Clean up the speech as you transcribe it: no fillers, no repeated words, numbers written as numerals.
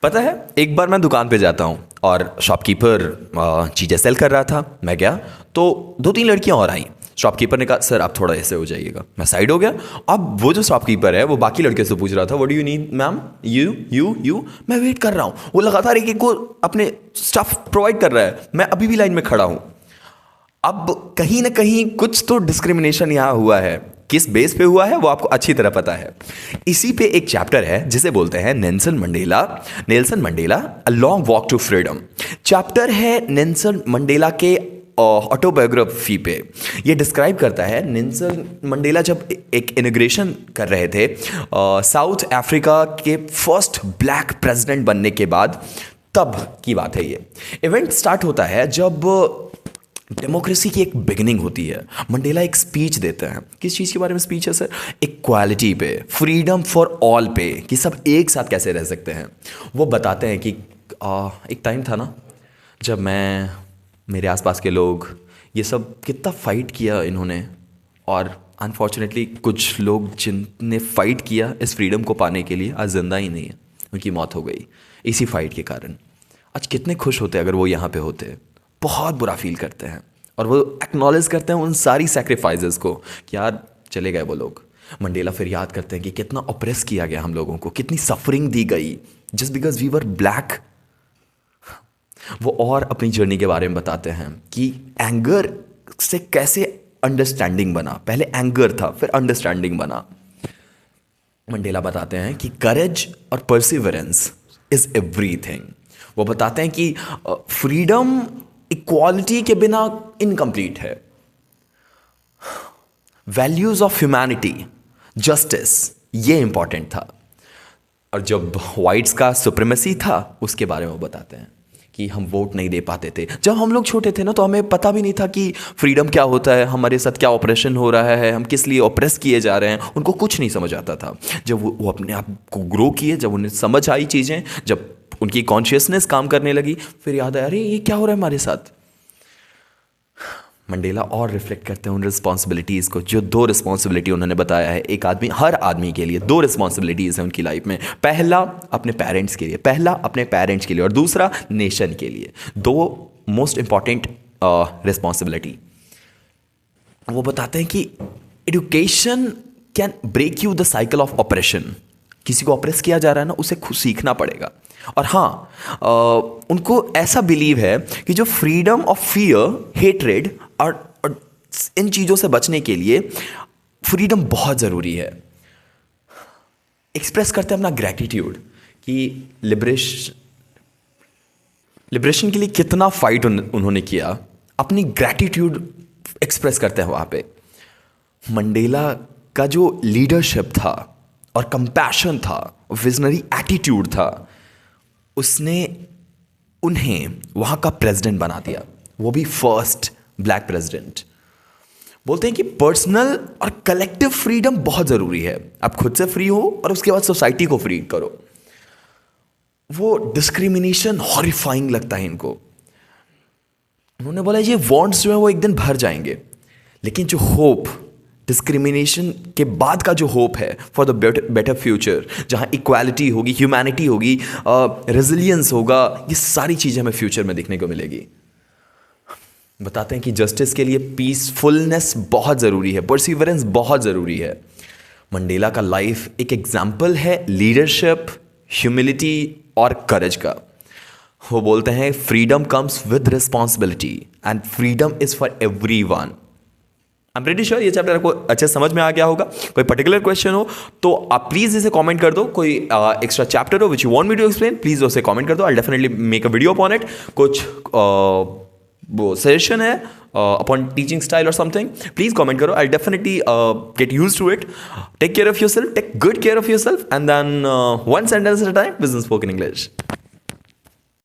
पता है, एक बार मैं दुकान पे जाता हूँ और शॉपकीपर चीज़ें सेल कर रहा था। मैं गया तो 2-3 लड़कियाँ और आईं। शॉपकीपर ने कहा सर आप थोड़ा ऐसे हो जाइएगा। मैं साइड हो गया। अब वो जो शॉपकीपर है वो बाकी लड़कियों से पूछ रहा था what do you need ma'am, you. मैं वेट कर रहा हूँ, वो लगातार एक एक को अपने स्टफ प्रोवाइड कर रहा है। मैं अभी भी लाइन में खड़ा हूँ। अब कहीं ना कहीं कुछ तो डिस्क्रिमिनेशन यहाँ हुआ है। किस बेस पे हुआ है वो आपको अच्छी तरह पता है। इसी पे एक चैप्टर है जिसे बोलते हैं Nelson Mandela a long walk to freedom. Chapter है नेल्सन मंडेला के ऑटोबायोग्राफी पे। ये डिस्क्राइब करता है नेल्सन मंडेला जब एक इमिग्रेशन कर रहे थे साउथ अफ्रीका के फर्स्ट ब्लैक प्रेसिडेंट बनने के बाद, तब की बात है। ये इवेंट स्टार्ट होता है जब डेमोक्रेसी की एक बिगिनिंग होती है। मंडेला एक स्पीच देते हैं। किस चीज़ के बारे में स्पीच है सर? इक्वालिटी पे, फ्रीडम फॉर ऑल पे, कि सब एक साथ कैसे रह सकते हैं। वो बताते हैं कि एक टाइम था ना जब मेरे आसपास के लोग ये सब कितना फ़ाइट किया इन्होंने, और अनफॉर्चुनेटली कुछ लोग जिनने फ़ाइट किया इस फ्रीडम को पाने के लिए आज जिंदा ही नहीं है, उनकी मौत हो गई इसी फाइट के कारण। आज कितने खुश होते अगर वो यहाँ पे होते। बहुत बुरा फील करते हैं और वो एक्नॉलेज करते हैं उन सारी सेक्रीफाइसेस को कि यार चले गए वो लोग। मंडेला फिर याद करते हैं कि कितना ऑप्रेस किया गया हम लोगों को, कितनी सफरिंग दी गई just because we were black. वो और अपनी जर्नी के बारे में बताते हैं कि एंगर से कैसे अंडरस्टैंडिंग बना। पहले एंगर था फिर अंडरस्टैंडिंग बना। मंडेला बताते हैं कि करेज और परसिवरेंस इज एवरीथिंग। वो बताते हैं कि फ्रीडम इक्वालिटी के बिना इनकम्प्लीट है। वैल्यूज ऑफ ह्यूमैनिटी, जस्टिस, ये इंपॉर्टेंट था। और जब वाइट्स का सुप्रीमेसी था उसके बारे में वो बताते हैं कि हम वोट नहीं दे पाते थे। जब हम लोग छोटे थे ना तो हमें पता भी नहीं था कि फ्रीडम क्या होता है, हमारे साथ क्या ऑपरेशन हो रहा है, हम किस लिए ऑप्रेस किए जा रहे हैं। उनको कुछ नहीं समझ आता था। जब वो अपने आप को ग्रो किए, जब उन्हें समझ आई चीज़ें, जब उनकी कॉन्शियसनेस काम करने लगी, फिर याद आया अरे ये क्या हो रहा है हमारे साथ। मंडेला और रिफ्लेक्ट करते हैं उन रिस्पॉन्सिबिलिटीज़ को, जो 2 रिस्पॉन्सिबिलिटी उन्होंने बताया है। एक आदमी, हर आदमी के लिए 2 रिस्पॉन्सिबिलिटीज़ हैं उनकी लाइफ में। पहला अपने पेरेंट्स के लिए और दूसरा नेशन के लिए। 2 मोस्ट इंपॉर्टेंट रिस्पॉन्सिबिलिटी। वो बताते हैं कि education can break you the cycle of operation. किसी को ऑप्रेस किया जा रहा है ना, उसे खुद सीखना पड़ेगा। और हाँ, उनको ऐसा बिलीव है कि जो फ्रीडम ऑफ फियर, हेट्रेड और इन चीज़ों से बचने के लिए फ्रीडम बहुत ज़रूरी है। एक्सप्रेस करते हैं अपना ग्रैटिट्यूड कि लिबरेशन के लिए कितना फाइट उन्होंने किया, अपनी ग्रैटिट्यूड एक्सप्रेस करते हैं वहाँ पे। मंडेला का जो लीडरशिप था और कंपैशन था, विजनरी एटीट्यूड था, उसने उन्हें वहाँ का प्रेसिडेंट बना दिया, वो भी फर्स्ट ब्लैक प्रेसिडेंट। बोलते हैं कि पर्सनल और कलेक्टिव फ्रीडम बहुत ज़रूरी है। आप खुद से फ्री हो और उसके बाद सोसाइटी को फ्री करो। वो डिस्क्रिमिनेशन हॉरिफाइंग लगता है इनको। उन्होंने बोला ये वॉन्ट्स जो है वो एक दिन भर जाएंगे, लेकिन जो होप, डिस्क्रिमिनेशन के बाद का जो होप है फॉर द बेटर फ्यूचर, जहाँ इक्वालिटी होगी, ह्यूमैनिटी होगी, रेजिलियंस होगा, ये सारी चीज़ें हमें फ्यूचर में देखने को मिलेगी। बताते हैं कि जस्टिस के लिए पीसफुलनेस बहुत ज़रूरी है, परसिवरेंस बहुत ज़रूरी है। मंडेला का लाइफ एक एग्जाम्पल है लीडरशिप, ह्यूमिलिटी और करेज का। वो बोलते हैं freedom comes with responsibility and freedom is for everyone. I am pretty sure ये चैप्टर आपको अच्छे समझ में आ गया होगा। कोई पर्टिकुलर क्वेश्चन हो तो आप प्लीज़ इसे कमेंट कर दो। कोई एक्स्ट्रा चैप्टर हो which you want me to explain, please उसे कमेंट कर दो। I definitely make a video upon it. कुछ वो सजेशन है अपॉन टीचिंग स्टाइल और समथिंग, प्लीज़ कमेंट करो। I definitely get use to it. Take care of yourself, take good care of yourself, and then one sentence at a time, business spoken English.